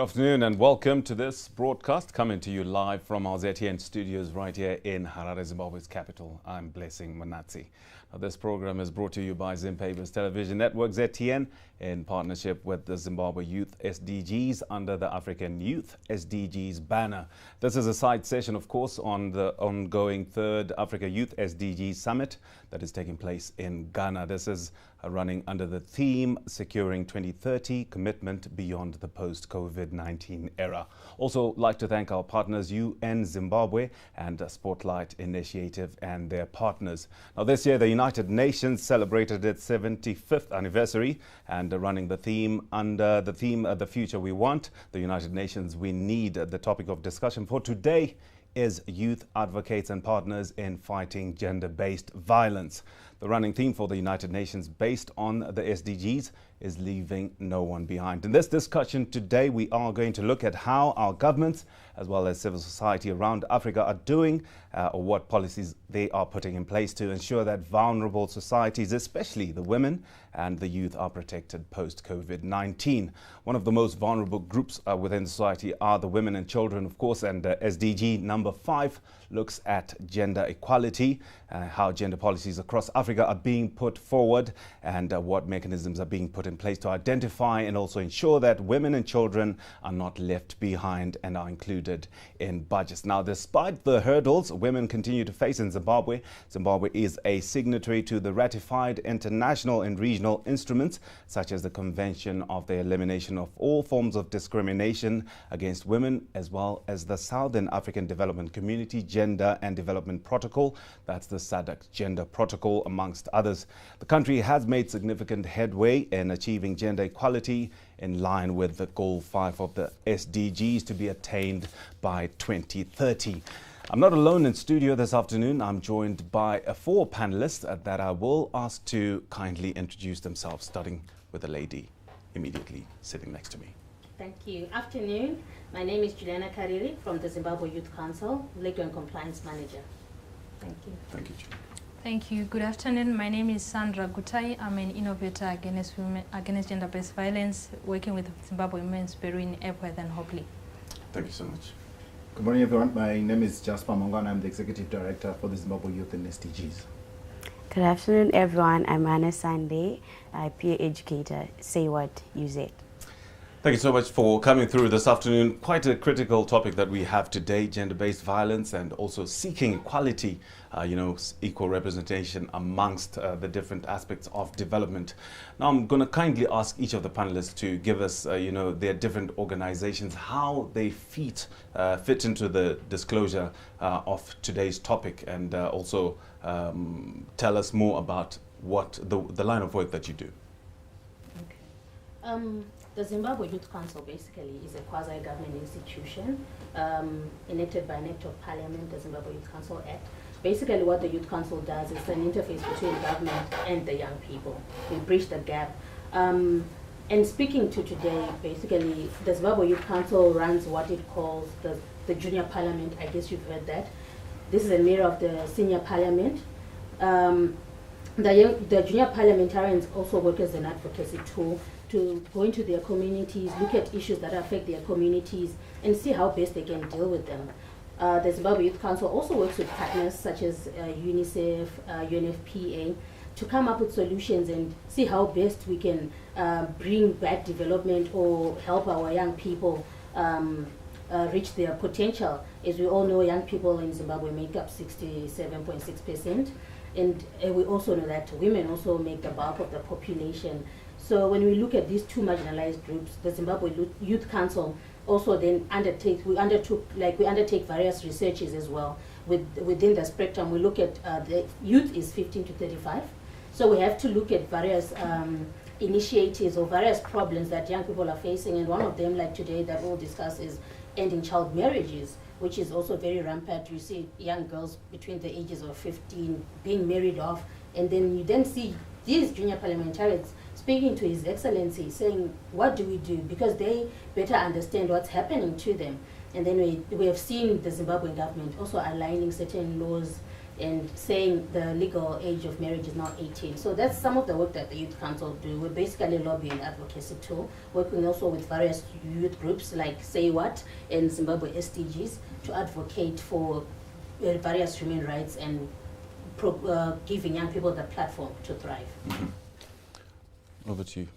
Good afternoon and welcome to this broadcast coming to you live from our ZTN studios right here in Harare, Zimbabwe's capital. I'm Blessing Manatsi. Now, this program is brought to you by Zimbabwe's television network ZTN in partnership with the Zimbabwe Youth SDGs under the African Youth SDGs banner. This is a side session, of course, on the ongoing third Africa Youth SDGs Summit that is taking place in Ghana. This is running under the theme Securing 2030 Commitment Beyond the Post-COVID-19 Era. Also like to thank our partners UN Zimbabwe and Spotlight Initiative and their partners. Now this year the United Nations celebrated its 75th anniversary and running the theme under the theme The Future We Want, the United Nations We Need. The topic of discussion for today is youth advocates and partners in fighting gender-based violence. The running theme for the United Nations based on the SDGs is leaving no one behind. In this discussion today, we are going to look at how our governments as well as civil society around Africa are doing or what policies they are putting in place to ensure that vulnerable societies, especially the women and the youth, are protected post-COVID-19. One of the most vulnerable groups within society are the women and children, of course, and SDG number 5 looks at gender equality, how gender policies across Africa are being put forward and what mechanisms are being put in place to identify and also ensure that women and children are not left behind and are included in budgets. Now, despite the hurdles women continue to face in Zimbabwe, Zimbabwe is a signatory to the ratified international and regional instruments such as the Convention of the Elimination of All Forms of Discrimination Against Women, as well as the Southern African Development Community Gender and Development Protocol. That's the SADC Gender Protocol, amongst others. The country has made significant headway in achieving gender equality in line with the Goal 5 of the SDGs to be attained by 2030. I'm not alone in studio this afternoon. I'm joined by 4 panelists that I will ask to kindly introduce themselves, starting with the lady immediately sitting next to me. Thank you. Afternoon. My name is Juliana Kariri from the Zimbabwe Youth Council, Legal and Compliance Manager. Thank you. Thank you, Juliana. Thank you. Good afternoon. My name is Sandra Gutai. I'm an innovator against gender-based violence, working with Zimbabwe Women's Bureau in Epworth and Hopley. Thank you so much. Good morning, everyone. My name is Jasper Mongwana. I'm the Executive Director for the Zimbabwe Youth and SDGs. Good afternoon, everyone. I'm Anna Sunday, peer educator, Say What You Said. Thank you so much for coming through this afternoon. Quite a critical topic that we have today, gender-based violence and also seeking equality, equal representation amongst the different aspects of development. Now I'm going to kindly ask each of the panelists to give us, their different organizations, how they fit into the disclosure of today's topic, and also tell us more about what the line of work that you do. Okay. The Zimbabwe Youth Council basically is a quasi-government institution enacted by an Act of Parliament, the Zimbabwe Youth Council Act. Basically what the Youth Council does is an interface between government and the young people. We bridge the gap. And speaking to today, basically the Zimbabwe Youth Council runs what it calls the Junior Parliament. I guess you've heard that. This is a mirror of the Senior Parliament. The junior parliamentarians also work as an advocacy tool to go into their communities, look at issues that affect their communities, and see how best they can deal with them. The Zimbabwe Youth Council also works with partners such as UNICEF, UNFPA, to come up with solutions and see how best we can bring back development or help our young people reach their potential. As we all know, young people in Zimbabwe make up 67.6%. And we also know that women also make the bulk of the population. So when we look at these two marginalized groups, the Zimbabwe Youth Council also then undertake various researches as well. Within the spectrum, we look at the youth is 15 to 35. So we have to look at various initiatives or various problems that young people are facing. And one of them, like today, that we'll discuss is ending child marriages, which is also very rampant. You see young girls between the ages of 15 being married off, and then you then see these junior parliamentarians speaking to His Excellency, saying, what do we do? Because they better understand what's happening to them. And then we have seen the Zimbabwean government also aligning certain laws and saying the legal age of marriage is now 18. So that's some of the work that the Youth Council do. We're basically lobbying advocacy tool, working also with various youth groups like Say What and Zimbabwe SDGs to advocate for various human rights and giving young people the platform to thrive. Over to you.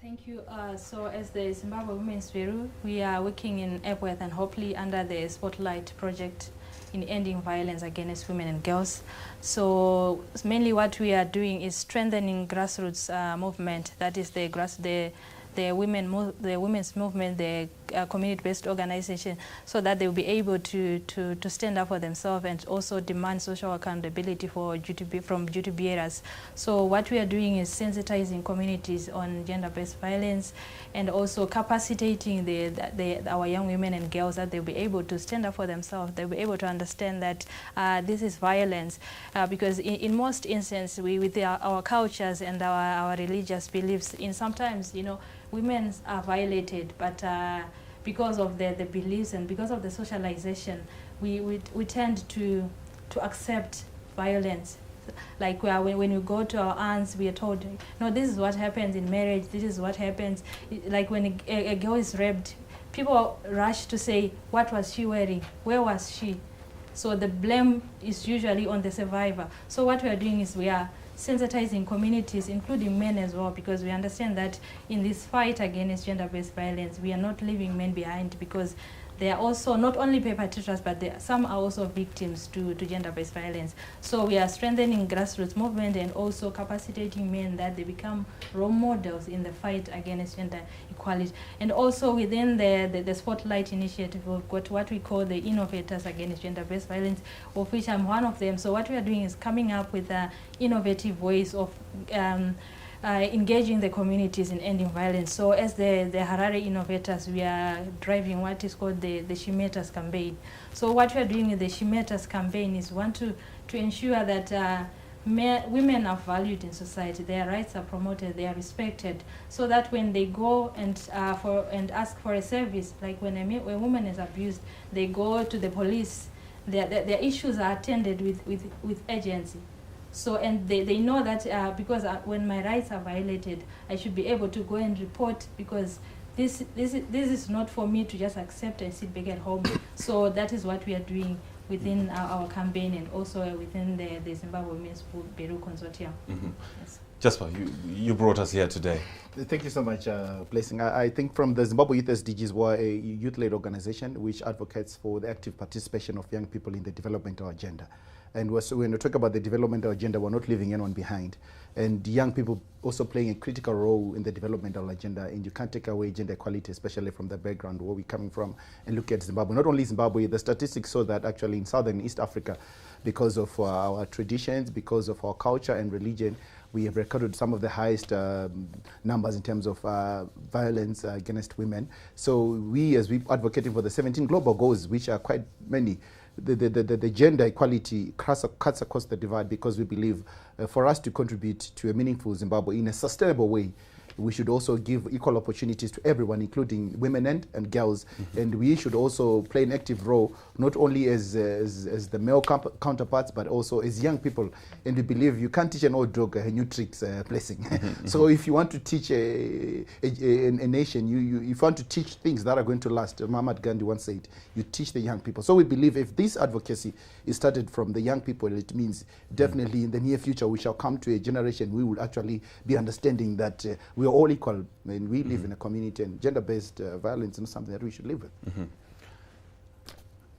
Thank you. So as the Zimbabwe Women's Bureau, we are working in Epworth and Hopley under the Spotlight project in ending violence against women and girls. So mainly what we are doing is strengthening grassroots movement, that is the women's movement, the community-based organization, so that they will be able to stand up for themselves and also demand social accountability from duty bearers. So what we are doing is sensitizing communities on gender-based violence and also capacitating our young women and girls that they'll be able to stand up for themselves. They'll be able to understand that this is violence, because in most instances, with our cultures and our religious beliefs, sometimes, women are violated, but because of the beliefs and because of the socialization, we tend to accept violence. Like when we go to our aunts, we are told, no, this is what happens in marriage, this is what happens. Like when a girl is raped, people rush to say, what was she wearing? Where was she? So the blame is usually on the survivor. So what we are doing is we are sensitizing communities, including men as well, because we understand that in this fight against gender-based violence, we are not leaving men behind, because they are also not only perpetrators, but some are also victims to gender-based violence. So we are strengthening grassroots movement and also capacitating men that they become role models in the fight against gender equality. And also within the Spotlight initiative, we've got what we call the Innovators Against Gender-Based Violence, of which I'm one of them. So what we are doing is coming up with innovative ways of engaging the communities in ending violence. So as the Harare Innovators, we are driving what is called the She Matters campaign. So what we are doing with the She Matters campaign is to ensure that women are valued in society, their rights are promoted, they are respected, so that when they go and ask for a service, like when a woman is abused, they go to the police, their issues are attended with urgency. So, and they know that because when my rights are violated, I should be able to go and report, because this is not for me to just accept and sit back at home. So that is what we are doing within our campaign, and also within the Zimbabwe Women's Bureau Consortium. Yes. Jasper, you brought us here today. Thank you so much, Blessing. I think from the Zimbabwe Youth SDGs, we're a youth-led organization which advocates for the active participation of young people in the developmental agenda. And when we talk about the developmental agenda, we're not leaving anyone behind. And young people also playing a critical role in the developmental agenda. And you can't take away gender equality, especially from the background where we're coming from, and look at Zimbabwe. Not only Zimbabwe, the statistics show that actually in Southern East Africa, because of our traditions, because of our culture and religion, we have recorded some of the highest numbers in terms of violence against women. So we, as we're advocating for the 17 global goals, which are quite many, the gender equality cuts across the divide, because we believe for us to contribute to a meaningful Zimbabwe in a sustainable way, we should also give equal opportunities to everyone, including women and girls. And we should also play an active role, not only as the male counterparts, but also as young people. And we believe you can't teach an old dog new tricks, Blessing. So if you want to teach a nation, if you want to teach things that are going to last, Mahatma Gandhi once said, you teach the young people. So we believe if this advocacy is started from the young people, it means definitely in the near future we shall come to a generation we will actually be understanding that we are all equal, and we live in a community, and gender-based violence is something that we should live with.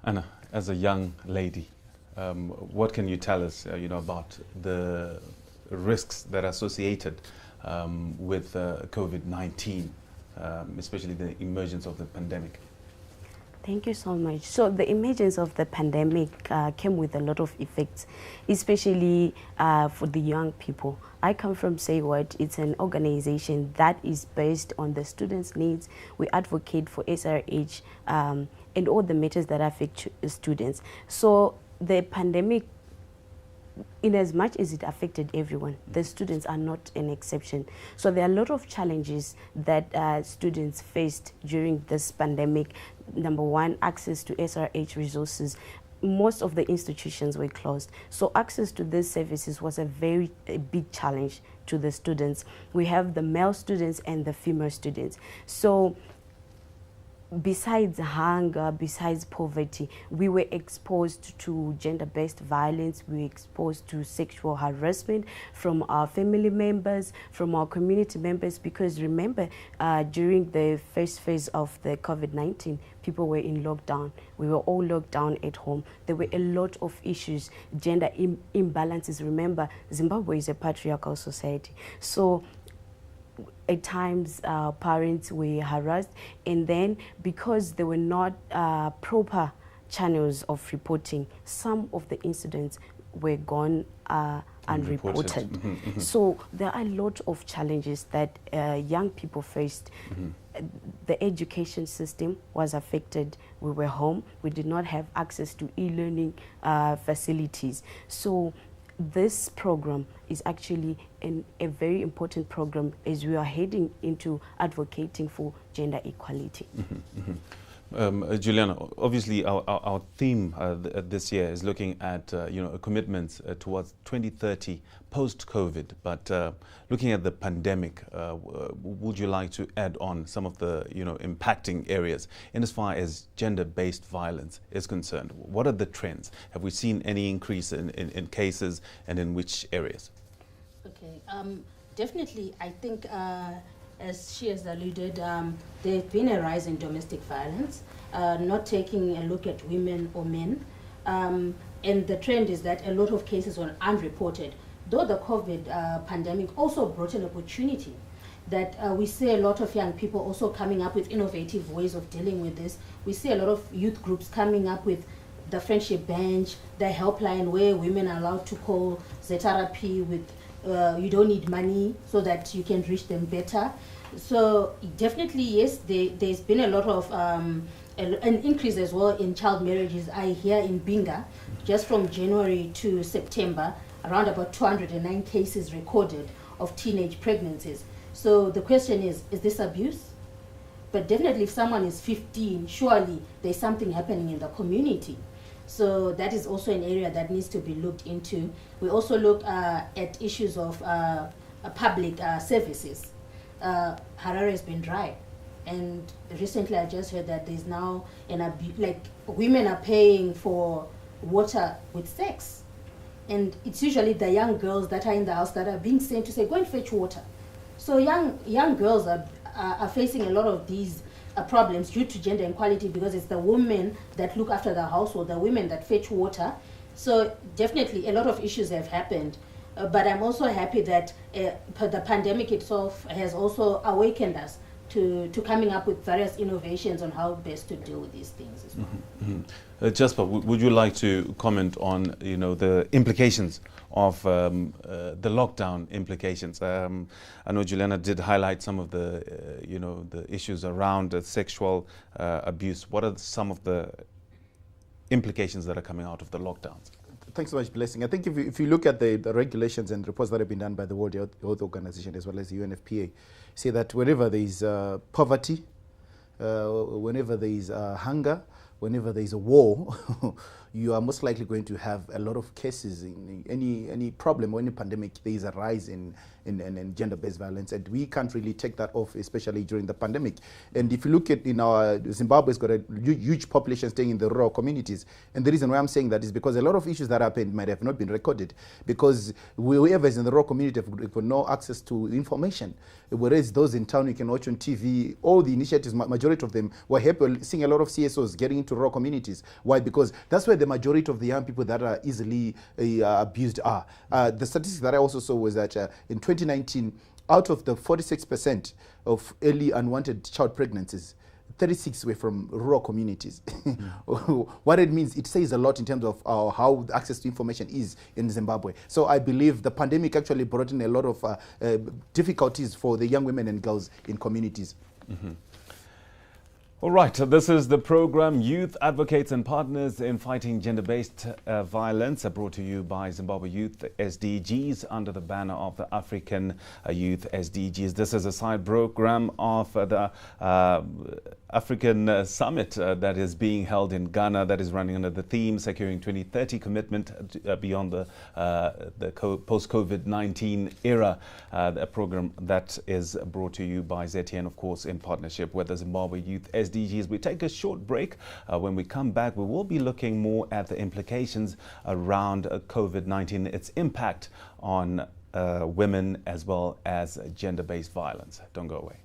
Anna, as a young lady, what can you tell us about the risks that are associated with COVID-19, especially the emergence of the pandemic? Thank you so much. So the emergence of the pandemic came with a lot of effects, especially for the young people. I come from Say What. It's an organization that is based on the students' needs. We advocate for SRH and all the matters that affect students. So the pandemic, in as much as it affected everyone, the students are not an exception. So there are a lot of challenges that students faced during this pandemic. Number one, access to SRH resources. most of the institutions were closed. So access to these services was a big challenge to the students. We have the male students and the female students. So besides hunger, besides poverty, we were exposed to gender-based violence, we were exposed to sexual harassment from our family members, from our community members, because remember, during the first phase of the COVID-19, people were in lockdown. We were all locked down at home. There were a lot of issues, gender imbalances. Remember, Zimbabwe is a patriarchal society. So at times parents were harassed, and then because there were not proper channels of reporting, some of the incidents were gone unreported. So there are a lot of challenges that young people faced. The education system was affected. We were home. We did not have access to e-learning facilities. So this program is actually a very important program as we are heading into advocating for gender equality. Juliana, obviously our theme this year is looking at a commitment towards 2030 post-COVID, but looking at the pandemic, would you like to add on some of the impacting areas in as far as gender-based violence is concerned? What are the trends? Have we seen any increase in cases, and in which areas? Okay, definitely I think as she has alluded, there's been a rise in domestic violence, not taking a look at women or men. And the trend is that a lot of cases were unreported. Though the COVID pandemic also brought an opportunity that we see a lot of young people also coming up with innovative ways of dealing with this. We see a lot of youth groups coming up with the Friendship Bench, the helpline where women are allowed to call ZRP with you don't need money so that you can reach them better. So definitely, yes, there's been a lot of an increase as well in child marriages. I hear in Binga, just from January to September, around about 209 cases recorded of teenage pregnancies. So the question is this abuse? But definitely if someone is 15, surely there's something happening in the community. So that is also an area that needs to be looked into. We also look at issues of public services. Harare has been dry. And recently I just heard that there's now women are paying for water with sex. And it's usually the young girls that are in the house that are being sent to say, go and fetch water. So young girls are facing a lot of these problems due to gender inequality, because it's the women that look after the household, the women that fetch water. So definitely a lot of issues have happened. But I'm also happy that the pandemic itself has also awakened us to coming up with various innovations on how best to deal with these things as well. Jasper, would you like to comment on the implications of the lockdown implications? I know Juliana did highlight some of the the issues around sexual abuse. What are some of the implications that are coming out of the lockdowns? Thanks so much, Blessing. I think if you look at the regulations and reports that have been done by the World Health Organization as well as the UNFPA, say that wherever there is poverty, whenever there is hunger, whenever there is a war, you are most likely going to have a lot of cases in any problem or any pandemic. There is a rise in gender-based violence, and we can't really take that off, especially during the pandemic. And if you look at Zimbabwe's got a huge population staying in the rural communities, and the reason why I'm saying that is because a lot of issues that happened might have not been recorded, because whoever is in the rural community have got no access to information, whereas those in town you can watch on TV. All the initiatives, majority of them were happy seeing a lot of CSOs getting into rural communities. Why? Because that's where the majority of the young people that are easily abused are. The statistics that I also saw was that in 2019, out of the 46% of early unwanted child pregnancies, 36 were from rural communities. What it means, it says a lot in terms of how access to information is in Zimbabwe. So I believe the pandemic actually brought in a lot of difficulties for the young women and girls in communities. All right, this is the program Youth Advocates and Partners in Fighting Gender-Based Violence, brought to you by Zimbabwe Youth SDGs under the banner of the African Youth SDGs. This is a side program of the African Summit that is being held in Ghana, that is running under the theme Securing 2030 Commitment Beyond the Post-COVID-19 Era, a program that is brought to you by ZTN, of course, in partnership with the Zimbabwe Youth SDGs. We take a short break. When we come back, we will be looking more at the implications around COVID-19, its impact on women as well as gender-based violence. Don't go away.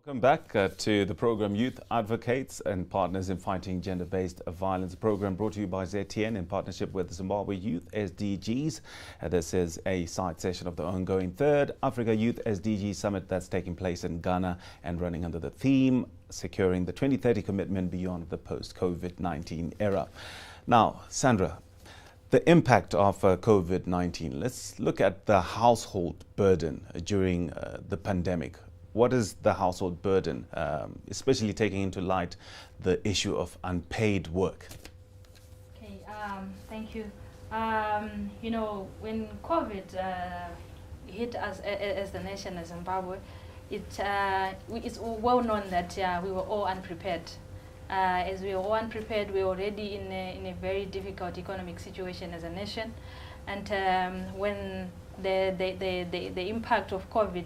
Welcome back to the program Youth Advocates and Partners in Fighting Gender-Based Violence, a program brought to you by ZTN in partnership with the Zimbabwe Youth SDGs. This is a side session of the ongoing third Africa Youth SDG Summit that's taking place in Ghana and running under the theme Securing the 2030 Commitment Beyond the Post-COVID-19 Era. Now, Sandra, the impact of COVID-19. Let's look at the household burden during the pandemic. What is the household burden, especially taking into light the issue of unpaid work? Okay, thank you. You know, when COVID hit us as the nation of Zimbabwe, it's well known that we were all unprepared. As we were all unprepared, we were already in a very difficult economic situation as a nation, and when the impact of COVID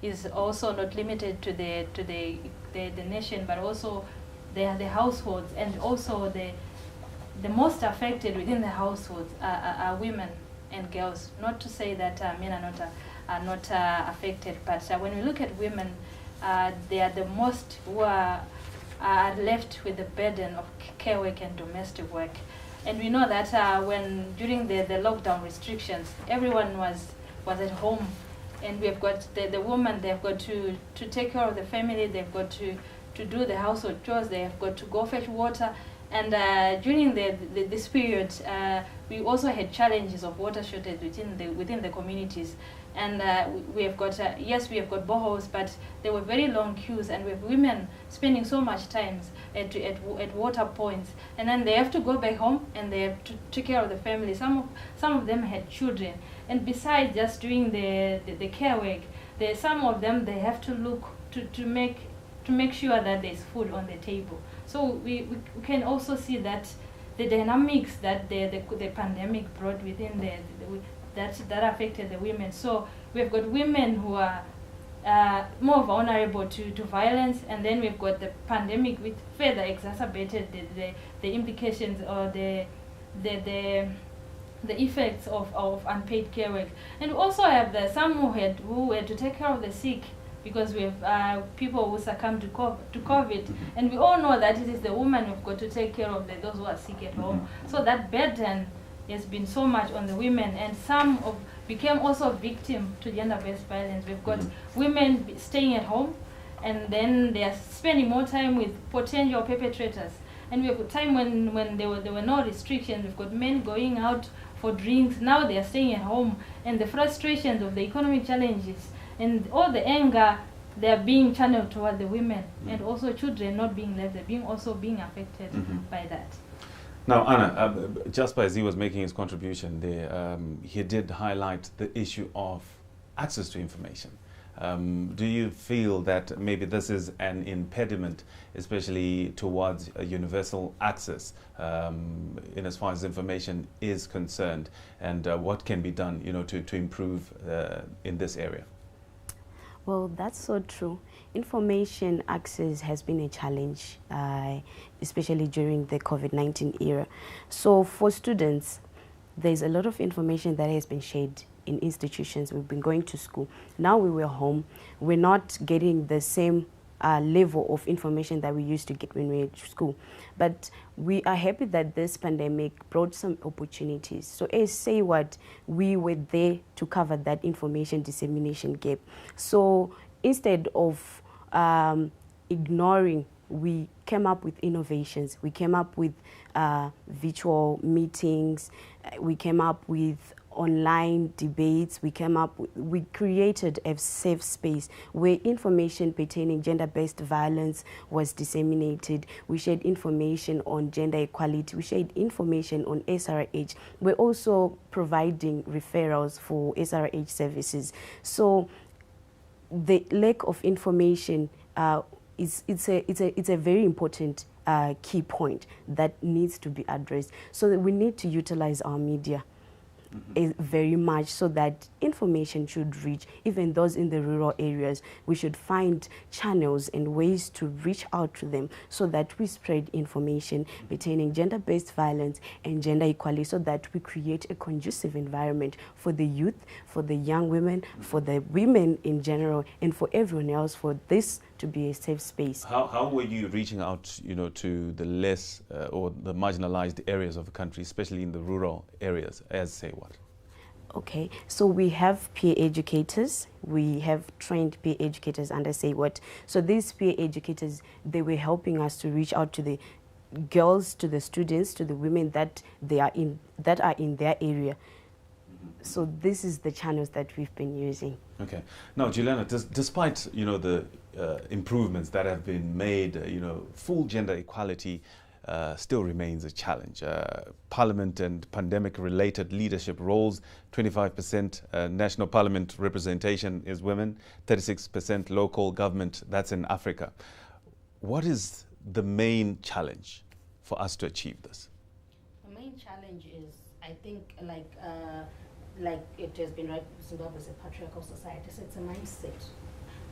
is also not limited to the nation, but also the households, and also the most affected within the households are women and girls. Not to say that men are not affected, but when we look at women, they are the most who are left with the burden of care work and domestic work. And we know that when during the lockdown restrictions, everyone was at home, and we have got the women, they've got to take care of the family, they've got to do the household chores, they have got to go fetch water. And during this period, we also had challenges of water shortage within the communities. And we have got, yes, we have got boreholes, but there were very long queues, and we have women spending so much time at water points. And then they have to go back home, and they have to take care of the family. Some of them had children. And besides just doing the care work, some of them, they have to look to make sure that there's food on the table. So we can also see that the dynamics that the pandemic brought within that affected the women. So we've got women who are more vulnerable to violence, and then we've got the pandemic which further exacerbated the implications or the effects of unpaid care work. And we also have some who had to take care of the sick, because we have people who succumb to COVID, and we all know that it is the woman who've got to take care of those who are sick at home. So that burden has been so much on the women, and some became also victim to gender-based violence. We've got women staying at home, and then they are spending more time with potential perpetrators. And we have a time when there were no restrictions. We've got men going out for drinks. Now they are staying at home, and the frustrations of the economic challenges and all the anger, they are being channeled toward the women, and also children not being left. They're also being affected by that. Now, Anna, Jasper, as he was making his contribution there, he did highlight the issue of access to information. Do you feel that maybe this is an impediment, especially towards a universal access in as far as information is concerned, and what can be done, to improve in this area? Well, that's so true. Information access has been a challenge, especially during the COVID-19 era. So for students, there's a lot of information that has been shared in institutions. We've been going to school. Now we were home. We're not getting the same level of information that we used to get when we were at school. But we are happy that this pandemic brought some opportunities. So as say what, we were there to cover that information dissemination gap. So instead of ignoring, we came up with innovations. We came up with virtual meetings. We came up with online debates. We created a safe space where information pertaining gender-based violence was disseminated. We shared information on gender equality. We shared information on SRH. We're also providing referrals for SRH services. So the lack of information it's a very important key point that needs to be addressed. So that we need to utilize our media very much, so that information should reach even those in the rural areas. We should find channels and ways to reach out to them, so that we spread information pertaining gender-based violence and gender equality, so that we create a conducive environment for the youth, for the young women, for the women in general, and for everyone else, for this to be a safe space. How were you reaching out, to the less or the marginalized areas of the country, especially in the rural areas, as say what? Okay, so we have peer educators. We have trained peer educators under Say What. So these peer educators, they were helping us to reach out to the girls, to the students, to the women that are in their area. So this is the channels that we've been using. Okay. Now, Juliana, despite the improvements that have been made, full gender equality still remains a challenge. Parliament and pandemic-related leadership roles, 25% national parliament representation is women, 36% local government, that's in Africa. What is the main challenge for us to achieve this? The main challenge is, I think, like it has been right, Zimbabwe is a patriarchal society, so it's a mindset.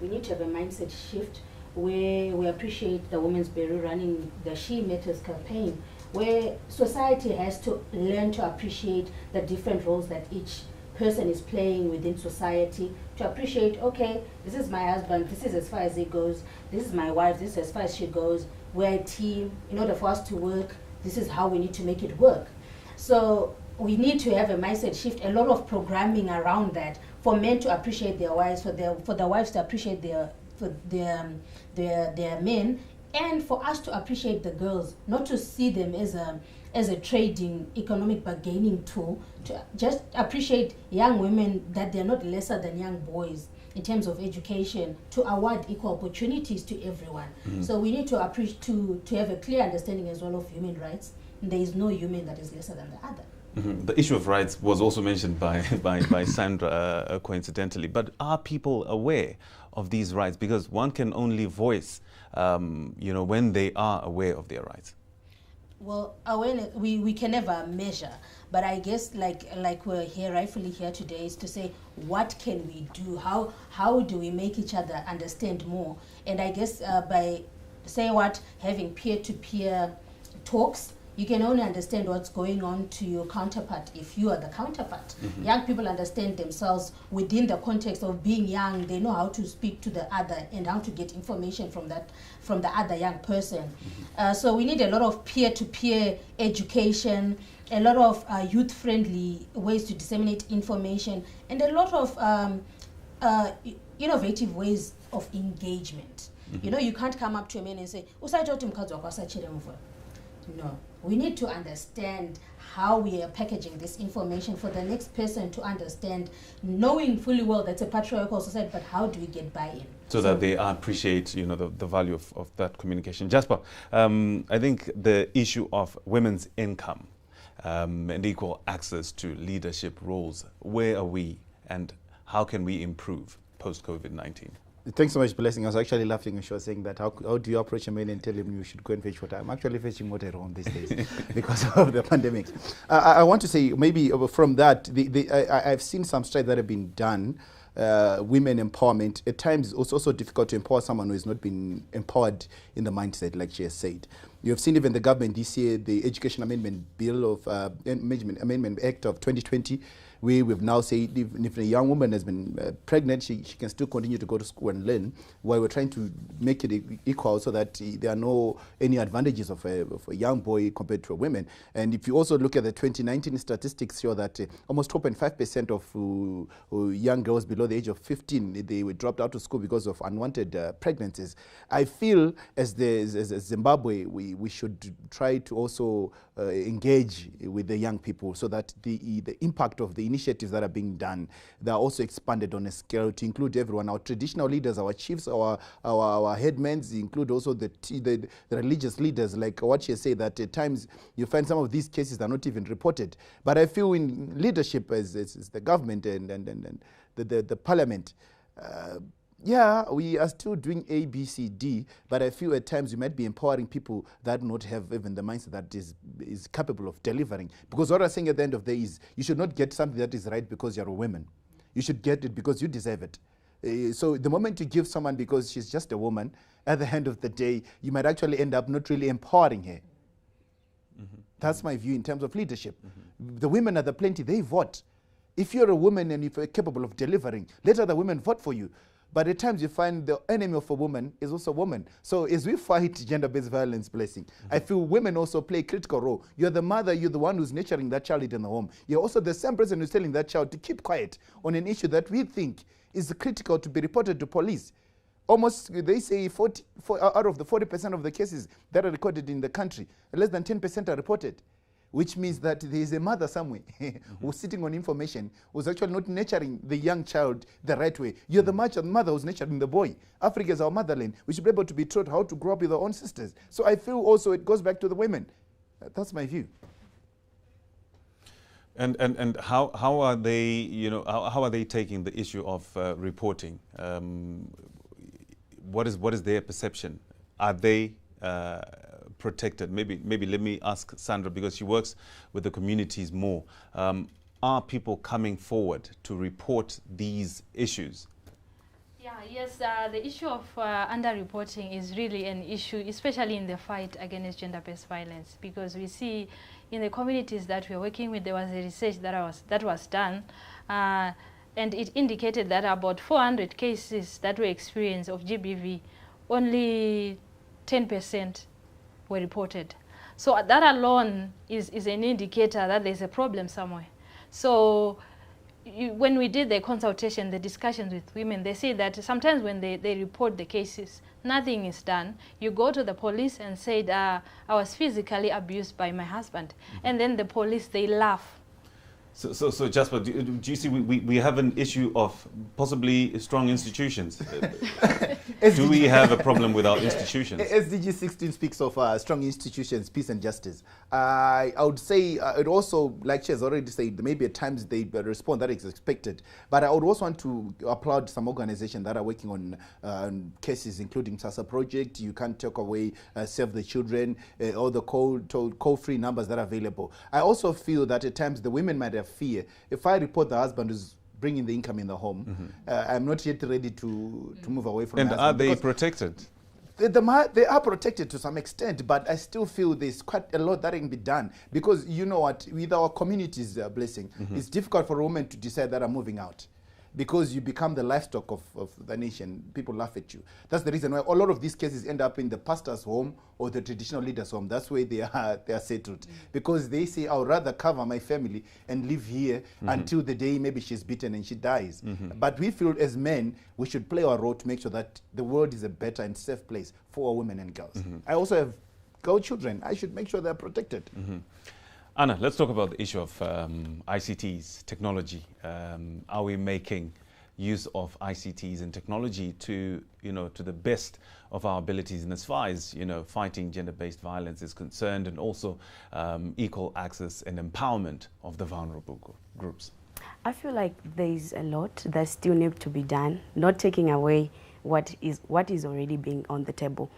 We need to have a mindset shift where we appreciate the Women's Bureau running the She Matters campaign, where society has to learn to appreciate the different roles that each person is playing within society, to appreciate, okay, this is my husband, this is as far as he goes, this is my wife, this is as far as she goes, we're a team. In order for us to work, this is how we need to make it work. So we need to have a mindset shift, a lot of programming around that, for men to appreciate their wives, for the wives to appreciate their men, and for us to appreciate the girls, not to see them as a trading economic bargaining tool, to just appreciate young women, that they're not lesser than young boys in terms of education, to award equal opportunities to everyone. So we need to appreciate to have a clear understanding as well of human rights. There is no human that is lesser than the other. The issue of rights was also mentioned by Sandra coincidentally, but are people aware of these rights? Because one can only voice, when they are aware of their rights. Well, awareness, we can never measure, but I guess like we're here, rightfully here today, is to say, what can we do? How do we make each other understand more? And I guess by Say What, having peer-to-peer talks, you can only understand what's going on to your counterpart if you are the counterpart. Young people understand themselves within the context of being young. They know how to speak to the other and how to get information from the other young person. So we need a lot of peer-to-peer education, a lot of youth-friendly ways to disseminate information, and a lot of innovative ways of engagement. You can't come up to a man and say, No. We need to understand how we are packaging this information for the next person to understand, knowing fully well that's a patriarchal society, but how do we get buy-in? So that they appreciate, you know, the value of that communication. Jasper, I think the issue of women's income and equal access to leadership roles, where are we and how can we improve post-COVID-19? Thanks so much, Blessing. I was actually laughing when she was saying that, how do you approach a man and tell him you should go and fetch water? I'm actually fetching water at home these days because of the pandemic. I want to say maybe from that, I've seen some strides that have been done. Women empowerment, at times it's also difficult to empower someone who has not been empowered in the mindset, like she has said. You have seen even the government this year, the Education Amendment Bill of Amendment Act of 2020, where we've now said if a young woman has been pregnant, she can still continue to go to school and learn, while we're trying to make it equal so that there are no any advantages of a young boy compared to a woman. And if you also look at the 2019 statistics, show that almost 2.5% of young girls below the age of 15, they were dropped out of school because of unwanted pregnancies. I feel as Zimbabwe, we should try to also engage with the young people so that the impact of the initiatives that are being done, they are also expanded on a scale to include everyone. Our traditional leaders, our chiefs, our headmen, include also the religious leaders, like what she said, that at times you find some of these cases are not even reported. But I feel in leadership as the government and the parliament, yeah, we are still doing A, B, C, D, but I feel at times we might be empowering people that do not have even the mindset that is capable of delivering. Because what I'm saying at the end of the day is you should not get something that is right because you're a woman. You should get it because you deserve it. So the moment you give someone because she's just a woman, at the end of the day, you might actually end up not really empowering her. Mm-hmm. That's my view in terms of leadership. Mm-hmm. The women are the plenty, they vote. If you're a woman and if you're capable of delivering, let other women vote for you. But at times you find the enemy of a woman is also a woman. So as we fight gender-based violence, Blessing, I feel women also play a critical role. You're the mother, you're the one who's nurturing that child in the home. You're also the same person who's telling that child to keep quiet on an issue that we think is critical to be reported to police. Almost, they say out of the 40% of the cases that are recorded in the country, less than 10% are reported. Which means that there is a mother somewhere who's sitting on information, who's actually not nurturing the young child the right way. You're the mother who's nurturing the boy. Africa is our motherland. We should be able to be taught how to grow up with our own sisters. So I feel also it goes back to the women. That's my view. And how are they, you know, how are they taking the issue of reporting? What is their perception? Are they protected? Maybe let me ask Sandra, because she works with the communities more. Are people coming forward to report these issues? Yeah, yes, the issue of underreporting is really an issue, especially in the fight against gender-based violence, because we see in the communities that we're working with, there was a research that was done, and it indicated that about 400 cases that were experienced of GBV, only 10% were reported. So that alone is an indicator that there's a problem somewhere. So when we did the consultation, the discussions with women, they say that sometimes when they report the cases, nothing is done. You go to the police and say, I was physically abused by my husband. And then the police, they laugh. So Jasper, do you see we have an issue of possibly strong institutions? Do we have a problem with our institutions? SDG 16 speaks of strong institutions, peace and justice. I would say it also, like she has already said, maybe at times they respond that is expected. But I would also want to applaud some organizations that are working on cases, including SASA Project, You Can't Take Away, Save the Children, all the call-free numbers that are available. I also feel that at times the women might have fear. If I report the husband who's bringing the income in the home, I'm not yet ready to move away from and the husband. And are they protected? They are protected to some extent, but I still feel there's quite a lot that can be done. Because you know what, with our communities, Blessing, it's difficult for women to decide that I'm moving out. Because you become the livestock of the nation. People laugh at you. That's the reason why a lot of these cases end up in the pastor's home or the traditional leader's home. That's where they are settled. Because they say, I would rather cover my family and live here until the day maybe she's beaten and she dies. But we feel as men, we should play our role to make sure that the world is a better and safe place for our women and girls. I also have girl children. I should make sure they're protected. Anna, let's talk about the issue of ICTs, technology. Are we making use of ICTs and technology to, to the best of our abilities, and as far as, fighting gender-based violence is concerned, and also equal access and empowerment of the vulnerable groups? I feel like there's a lot that still needs to be done, not taking away what is already being on the table.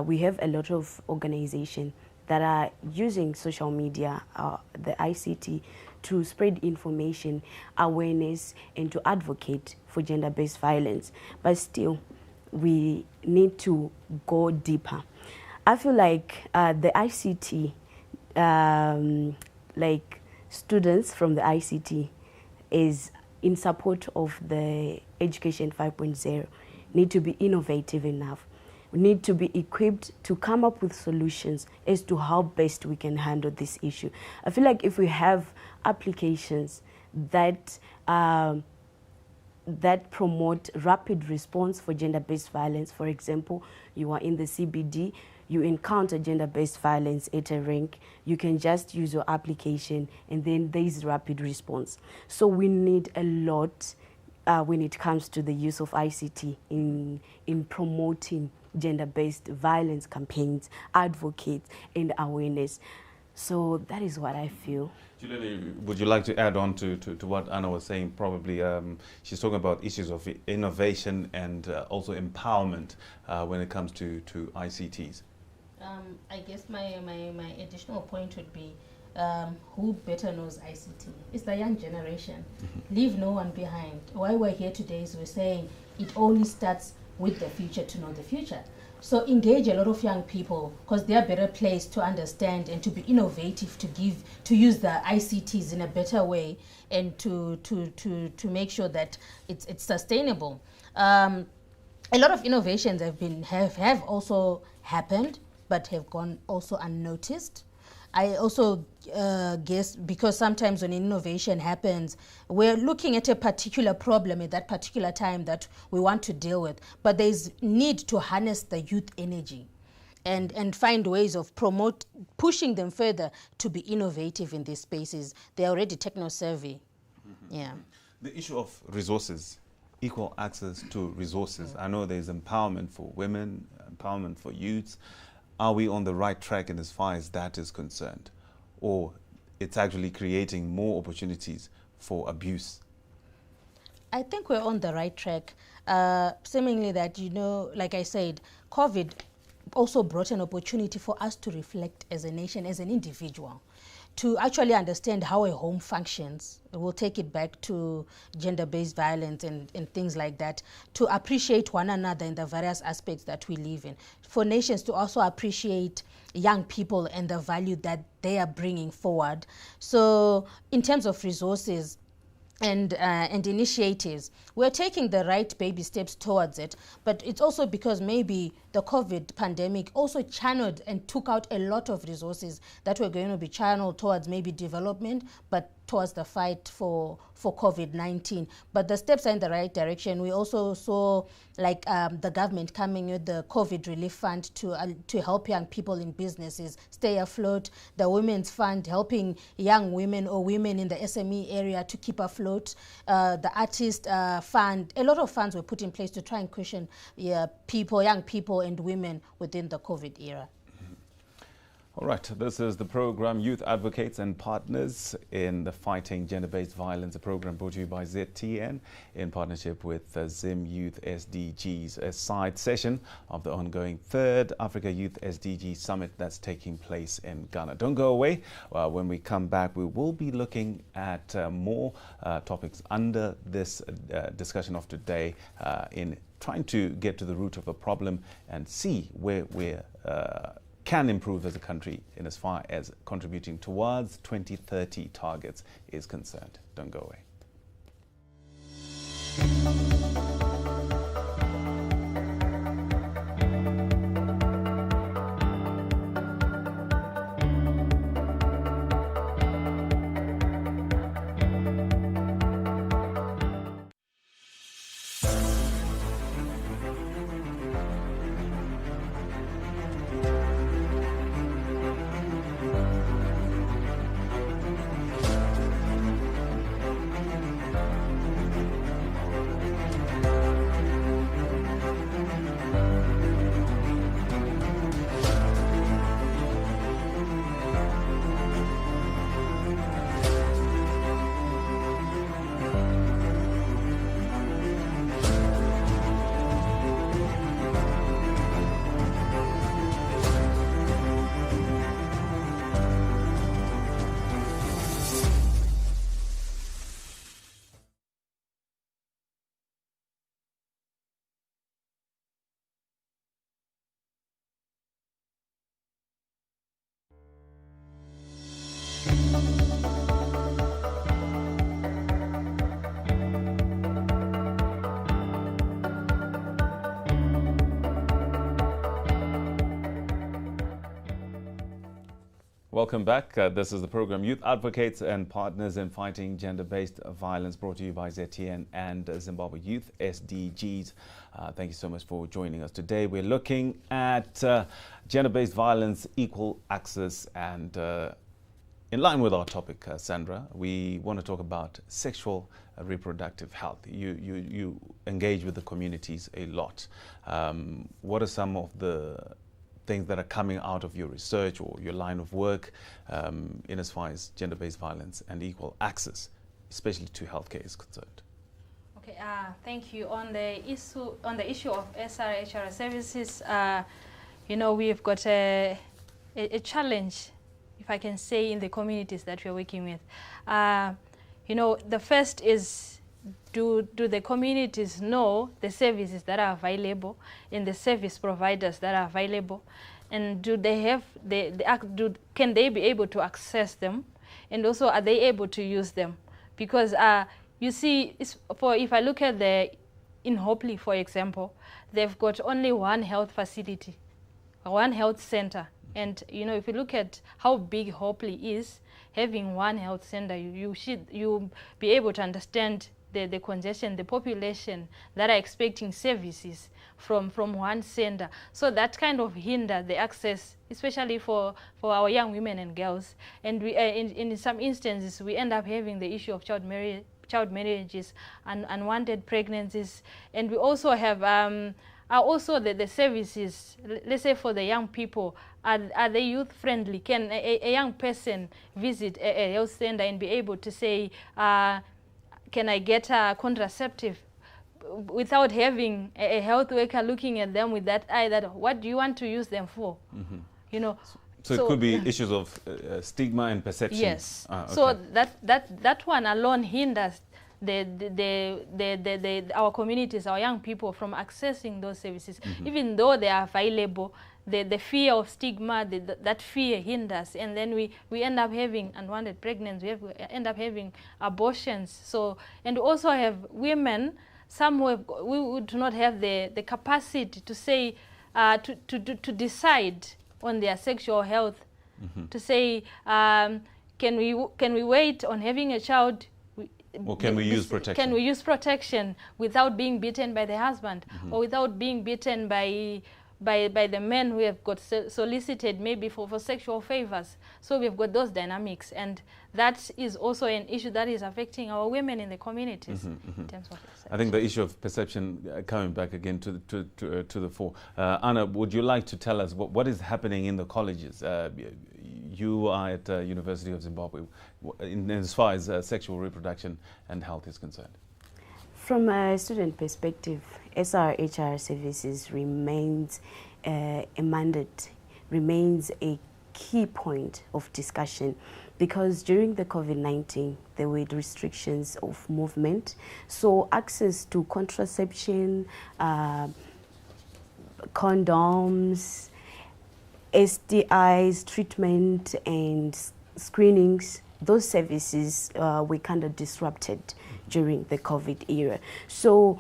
We have a lot of organizations that are using social media, the ICT, to spread information, awareness, and to advocate for gender-based violence. But still, we need to go deeper. I feel like the ICT, like students from the ICT, is in support of the Education 5.0, need to be innovative enough. We need to be equipped to come up with solutions as to how best we can handle this issue. I feel like if we have applications that that promote rapid response for gender-based violence, for example, you are in the CBD, you encounter gender-based violence at a rink, you can just use your application and then there is rapid response. So we need a lot when it comes to the use of ICT in promoting gender-based violence campaigns, advocates, and awareness. So that is what I feel. Juliana, would you like to add on to what Anna was saying? Probably she's talking about issues of innovation and also empowerment when it comes to ICTs. I guess my additional point would be who better knows ICT? It's the young generation. Leave no one behind. Why we're here today is we're saying it only starts with the future to know the future. So engage a lot of young people because they are better placed to understand and to be innovative, to use the ICTs in a better way and to make sure that it's sustainable. A lot of innovations have also happened, but have gone also unnoticed. I also guess because sometimes when innovation happens, we're looking at a particular problem at that particular time that we want to deal with, but there's need to harness the youth energy and find ways of pushing them further to be innovative in these spaces. They're already techno-savvy. Yeah. The issue of resources, equal access to resources. I know there's empowerment for women, empowerment for youths. Are we on the right track in as far as that is concerned? Or it's actually creating more opportunities for abuse? I think we're on the right track. Seemingly that, like I said, COVID also brought an opportunity for us to reflect as a nation, as an individual, to actually understand how a home functions. We'll take it back to gender-based violence and things like that, to appreciate one another in the various aspects that we live in. For nations to also appreciate young people and the value that they are bringing forward. So in terms of resources and initiatives, we're taking the right baby steps towards it, but it's also because maybe the COVID pandemic also channeled and took out a lot of resources that were going to be channeled towards maybe development, but towards the fight for COVID-19. But the steps are in the right direction. We also saw like the government coming with the COVID relief fund to help young people in businesses stay afloat. The Women's Fund helping young women or women in the SME area to keep afloat. The Artist Fund, a lot of funds were put in place to try and cushion young people and women within the COVID era. All right, this is the program Youth Advocates and Partners in the Fighting Gender-Based Violence, a program brought to you by ZTN in partnership with Zim Youth SDGs, a side session of the ongoing 3rd Africa Youth SDG Summit that's taking place in Ghana. Don't go away. When we come back, we will be looking at more topics under this discussion of today in trying to get to the root of a problem and see where we're can improve as a country in as far as contributing towards 2030 targets is concerned. Don't go away. Welcome back. This is the program Youth Advocates and Partners in Fighting Gender-Based Violence, brought to you by ZTN and Zimbabwe Youth SDGs. Thank you so much for joining us today. We're looking at gender-based violence, equal access, and in line with our topic, Sandra, we want to talk about sexual reproductive health. You engage with the communities a lot. What are some of the things that are coming out of your research or your line of work in as far as gender-based violence and equal access, especially to healthcare, is concerned? Okay, thank you. On the issue of SRHR services, you know, we've got a challenge, if I can say, in the communities that we're working with. You know, the first is, do the communities know the services that are available and the service providers that are available, and do they have can they be able to access them, and also are they able to use them? Because you see, if I look at in Hopley, for example, they've got only one health facility, one health center. And you know, if you look at how big Hopley is, having one health center, you be able to understand the congestion, the population that are expecting services from one center. So that kind of hinder the access, especially for our young women and girls. And we, in some instances, we end up having the issue of child marriages and unwanted pregnancies. And we also have also the services, let's say for the young people, are they youth friendly? Can a young person visit a health center and be able to say, can I get a contraceptive, without having a health worker looking at them with that eye, that what do you want to use them for? Mm-hmm. You know. So it could be issues of stigma and perception. Yes. Okay. So that one alone hinders our communities, our young people, from accessing those services. Mm-hmm. Even though they are available, the fear of stigma, that fear hinders, and then we end up having unwanted pregnancies, we end up having abortions. So, and we also have women, some who do not have the capacity to say, to decide on their sexual health, mm-hmm. to say, can we wait on having a child? Or can we use protection? Can we use protection without being beaten by the husband, mm-hmm. or without being beaten by the men who have got solicited maybe for sexual favors? So we've got those dynamics, and that is also an issue that is affecting our women in the communities. Mm-hmm, mm-hmm. In terms of perception. I think the issue of perception coming back again to the fore. Anna, would you like to tell us what is happening in the colleges? You are at University of Zimbabwe, as far as sexual reproduction and health is concerned. From a student perspective, SRHR services remains a mandate, remains a key point of discussion, because during the COVID-19, there were restrictions of movement. So access to contraception, condoms, STIs, treatment and screenings, those services were kind of disrupted during the COVID era. So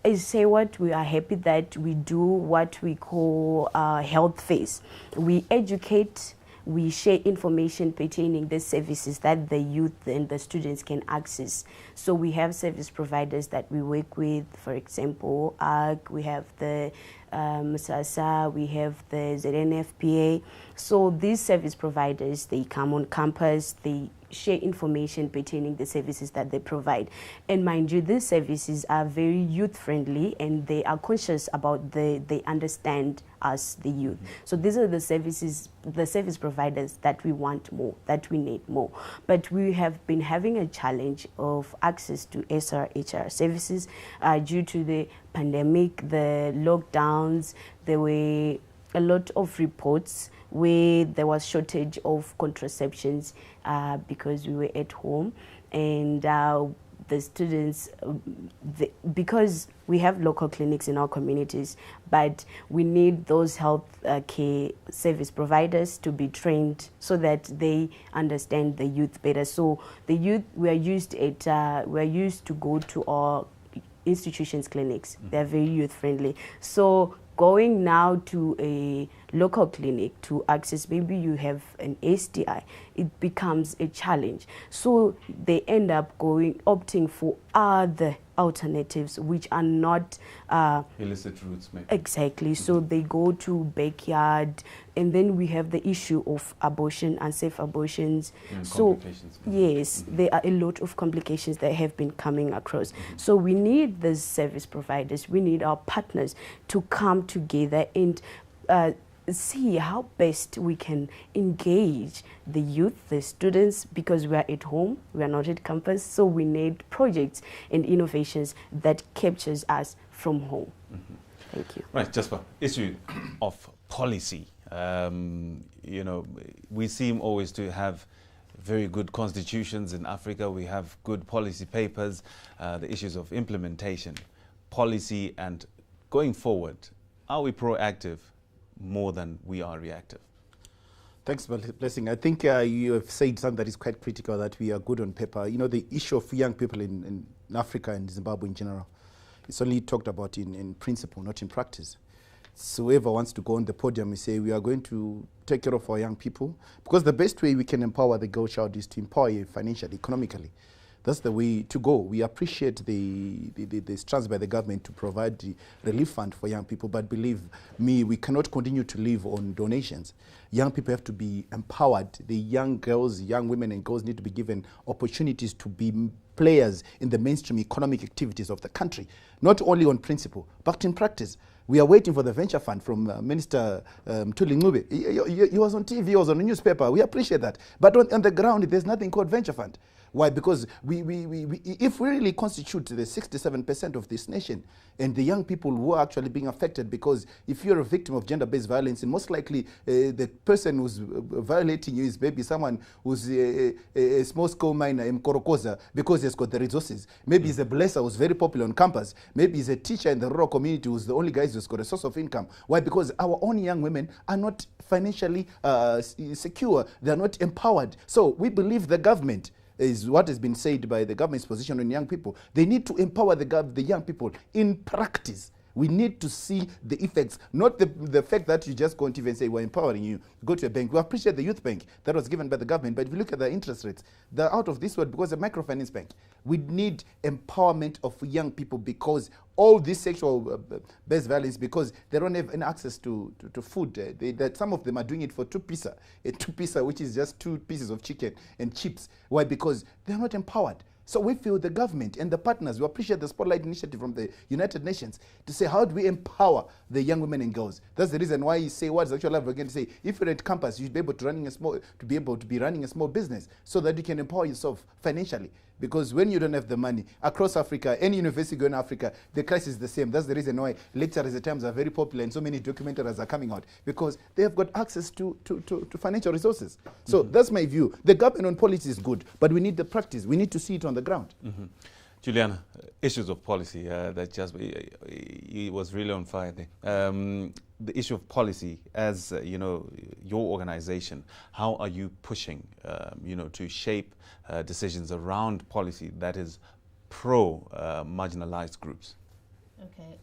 as SAYWAT, we are happy that we do what we call health phase. We educate, we share information pertaining the services that the youth and the students can access. So we have service providers that we work with, for example, ARC, we have the SASA, we have the ZNFPA. So these service providers, they come on campus, they share information pertaining the services that they provide. And mind you, these services are very youth-friendly, and they are conscious about they understand us, the youth. Mm-hmm. So these are the services, the service providers that we want more, that we need more. But we have been having a challenge of access to SRHR services due to the pandemic, the lockdowns. There were a lot of reports where there was shortage of contraceptions because we were at home, and the students, because we have local clinics in our communities, but we need those health care service providers to be trained so that they understand the youth better. So the youth, we are used to go to our institutions clinics. Mm-hmm. They're very youth friendly. So going now to a local clinic to access, maybe you have an STI, it becomes a challenge. So they end up opting for other alternatives which are not illicit routes, maybe. Exactly. So they go to backyard, and then we have the issue of abortion, unsafe abortions. So yes, there are a lot of complications that have been coming across. So we need the service providers, we need our partners to come together and see how best we can engage the youth, the students, because we are at home, we are not at campus, so we need projects and innovations that captures us from home. Thank you. Right, Jasper, issue of policy. You know, we seem always to have very good constitutions in Africa. We have good policy papers, the issues of implementation, policy, and going forward, are we proactive more than we are reactive? Thanks, Blessing. I think you have said something that is quite critical, that we are good on paper. You know, the issue of young people in Africa and Zimbabwe in general, it's only talked about in principle, not in practice. So whoever wants to go on the podium and say, we are going to take care of our young people, because the best way we can empower the girl child is to empower you financially, economically. That's the way to go. We appreciate the stance by the government to provide the relief fund for young people, but believe me, we cannot continue to live on donations. Young people have to be empowered. The young girls, young women and girls need to be given opportunities to be players in the mainstream economic activities of the country, not only on principle, but in practice. We are waiting for the venture fund from Minister Thuli Ncube. He was on TV, he was on the newspaper. We appreciate that. But on the ground, there's nothing called venture fund. Why? Because if we really constitute the 67% of this nation and the young people who are actually being affected, because if you're a victim of gender-based violence, and most likely the person who's violating you is maybe someone who's a small-scale miner in Korokoza because he's got the resources. Maybe he's a blesser who's very popular on campus. Maybe he's a teacher in the rural community who's the only guy who's got a source of income. Why? Because our own young women are not financially secure. They're not empowered. So we believe the government is what has been said by the government's position on young people. They need to empower the young people in practice. We need to see the effects, not the fact that you just go on TV and say, we're empowering you. Go to a bank. We appreciate the youth bank that was given by the government, but if you look at the interest rates, they're out of this world because of microfinance bank. We need empowerment of young people, because all this sexual-based violence, because they don't have any access to food. Some of them are doing it for 2 pisa, which is just 2 pieces of chicken and chips. Why? Because they're not empowered. So we feel the government and the partners, we appreciate the Spotlight Initiative from the United Nations to say, how do we empower the young women and girls? That's the reason why you say, what's actually again to say, if you're at campus, you'd be able to be running a small business so that you can empower yourself financially. Because when you don't have the money, across Africa, any university going to Africa, the crisis is the same. That's the reason why lecturers at times are very popular and so many documentaries are coming out, because they have got access to financial resources. So that's my view. The government on policy is good, but we need the practice. We need to see it on the ground. Juliana, issues of policy, that just he was really on fire there. The issue of policy, as you know, your organization, how are you pushing, you know, to shape decisions around policy that is pro marginalized groups? Okay,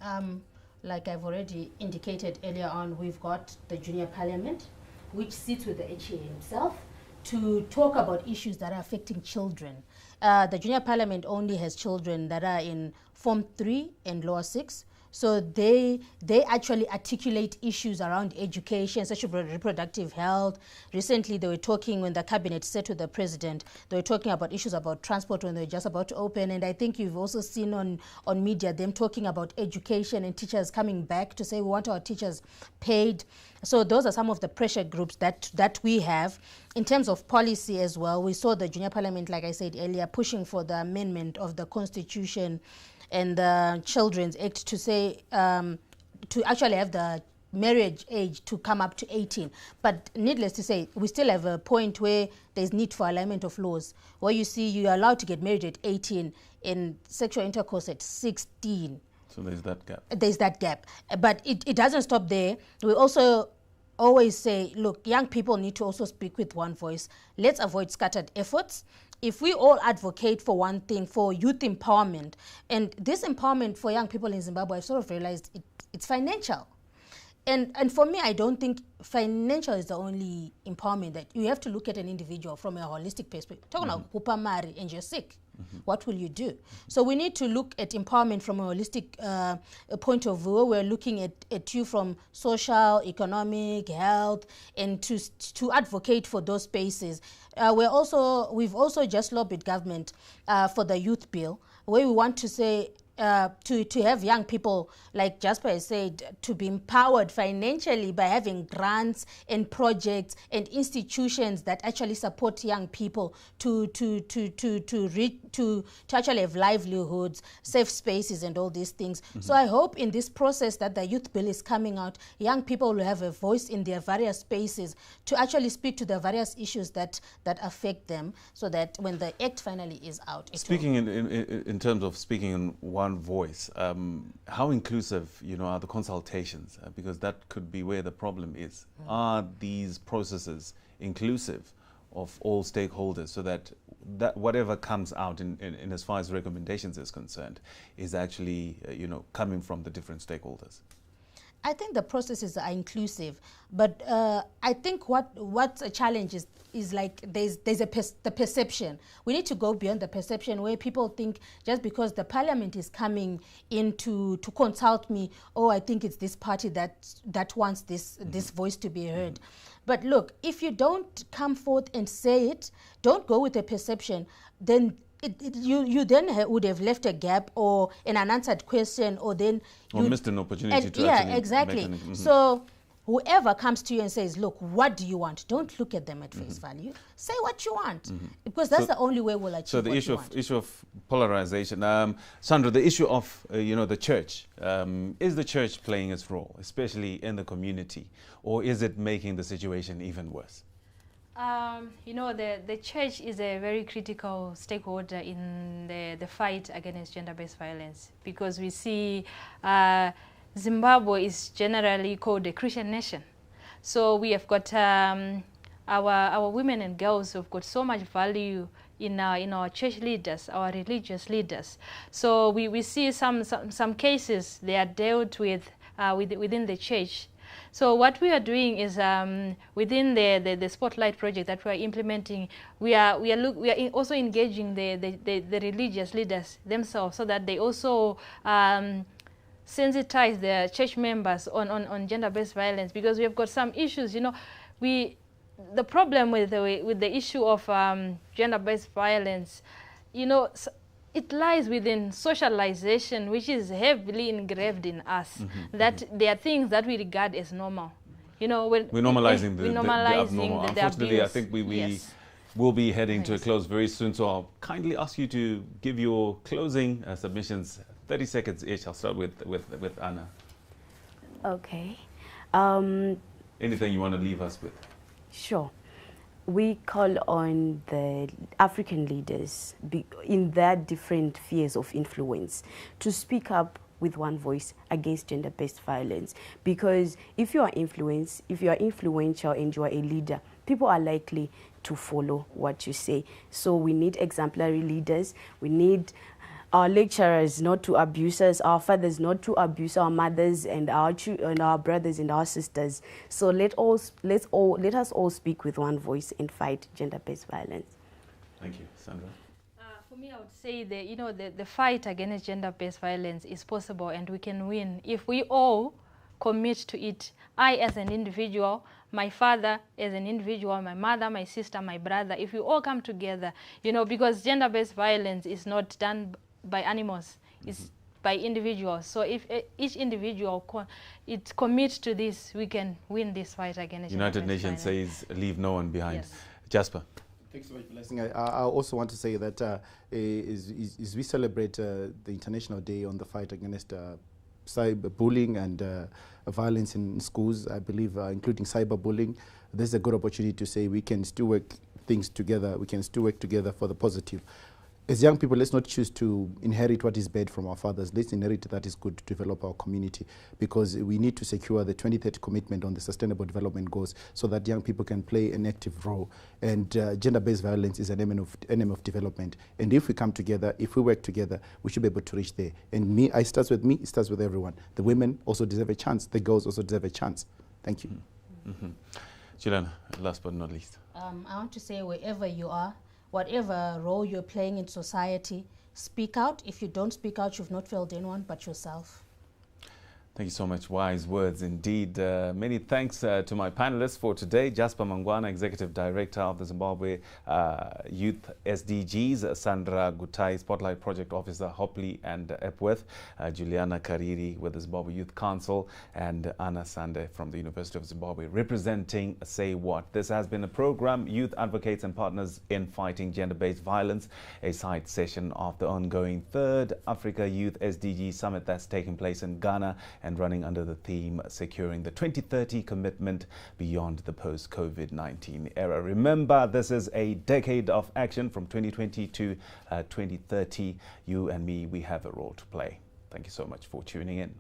like I've already indicated earlier on, we've got the Junior Parliament, which sits with the HA himself to talk about issues that are affecting children. The Junior Parliament only has children that are in Form 3 and Lower 6. So they actually articulate issues around education, sexual reproductive health. Recently, they were talking, when the cabinet sat with the president, they were talking about issues about transport when they were just about to open. And I think you've also seen on media them talking about education and teachers coming back to say we want our teachers paid. So those are some of the pressure groups that we have. In terms of policy as well, we saw the Junior Parliament, like I said earlier, pushing for the amendment of the Constitution and the Children's Act to say, to actually have the marriage age to come up to 18. But needless to say, we still have a point where there's need for alignment of laws, where you see you're allowed to get married at 18 and sexual intercourse at 16. So there's that gap. There's that gap. But it doesn't stop there. We also always say, look, young people need to also speak with one voice. Let's avoid scattered efforts. If we all advocate for one thing, for youth empowerment, and this empowerment for young people in Zimbabwe, I've sort of realized it's financial. And for me, I don't think financial is the only empowerment. That you have to look at an individual from a holistic perspective. Talking about Kupa Mari and you're sick, what will you do? So we need to look at empowerment from a holistic point of view. We're looking at you from social, economic, health, and to advocate for those spaces. We've also just lobbied government for the youth bill, where we want to say to have young people, like Jasper has said, to be empowered financially by having grants and projects and institutions that actually support young people to actually have livelihoods, safe spaces, and all these things. So I hope in this process that the youth bill is coming out, young people will have a voice in their various spaces to actually speak to the various issues that affect them, so that when the act finally is out. Speaking in terms of speaking in one voice, how inclusive, are the consultations? Because that could be where the problem is. Are these processes inclusive of all stakeholders, so that whatever comes out in as far as recommendations is concerned is actually coming from the different stakeholders? I think the processes are inclusive, but I think what's a challenge is like there's the perception. We need to go beyond the perception, where people think just because the parliament is coming in to consult me, I think it's this party that wants this voice to be heard. But look, if you don't come forth and say it, don't go with a perception, then you then would have left a gap or an unanswered question, or missed an opportunity to actually exactly. So whoever comes to you and says, look, what do you want? Don't look at them at face value. Say what you want, because that's the only way we'll achieve. So the issue of polarization, Sandra, the issue of the church, is the church playing its role, especially in the community, or is it making the situation even worse? The church is a very critical stakeholder in the fight against gender-based violence, because we see Zimbabwe is generally called a Christian nation. So we have got our women and girls who've got so much value in our church leaders, our religious leaders. So we see some cases they are dealt with within the church. So what we are doing is within the Spotlight project that we are implementing, we are also engaging the religious leaders themselves, so that they also sensitize their church members on gender-based violence, because we have got some issues. The problem with the issue of gender-based violence, it lies within socialization, which is heavily engraved in us, that there are things that we regard as normal. We're normalizing the abnormal. The Unfortunately, abuse. I think we will be heading to a close very soon, so I'll kindly ask you to give your closing submissions, 30 seconds each. I'll start with Anna. Okay. Anything you want to leave us with? Sure. We call on the African leaders in their different spheres of influence to speak up with one voice against gender-based violence. Because if you are influential and you are a leader, people are likely to follow what you say. So we need exemplary leaders. We need our lecturers not to abuse us, our fathers not to abuse our mothers and our brothers and our sisters. So let us all speak with one voice and fight gender-based violence. Thank you, Sandra. For me, I would say that the fight against gender-based violence is possible, and we can win if we all commit to it. I as an individual, my father as an individual, my mother, my sister, my brother, if we all come together, because gender-based violence is not done by animals, it's by individuals. So if each individual commits to this, we can win this fight against United Nations says leave no one behind. Yes. Jasper. Thanks so much for listening. I also want to say that as we celebrate the International Day on the fight against cyberbullying and violence in schools, I believe, including cyberbullying, there's a good opportunity to say we can still work things together. We can still work together for the positive. as young people, let's not choose to inherit what is bad from our fathers. Let's inherit that is good to develop our community, because we need to secure the 2030 commitment on the Sustainable Development Goals so that young people can play an active role. And gender-based violence is an enemy of development. And if we come together, if we work together, we should be able to reach there. And it starts with me, it starts with everyone. The women also deserve a chance. The girls also deserve a chance. Thank you. Juliana, last but not least. I want to say, wherever you are, whatever role you're playing in society, speak out. If you don't speak out, you've not failed anyone but yourself. Thank you so much. Wise words indeed. Many thanks to my panelists for today. Jasper Mangwana, Executive Director of the Zimbabwe Youth SDGs, Sandra Gutai, Spotlight Project Officer, Hopley and Epworth, Juliana Kariri with the Zimbabwe Youth Council, and Anna Sande from the University of Zimbabwe representing Say What. This has been a program, Youth Advocates and Partners in Fighting Gender-Based Violence, a side session of the ongoing 3rd Africa Youth SDG Summit that's taking place in Ghana and running under the theme Securing the 2030 Commitment Beyond the Post-COVID-19 Era. Remember, this is a decade of action from 2020 to 2030. You and me, we have a role to play. Thank you so much for tuning in.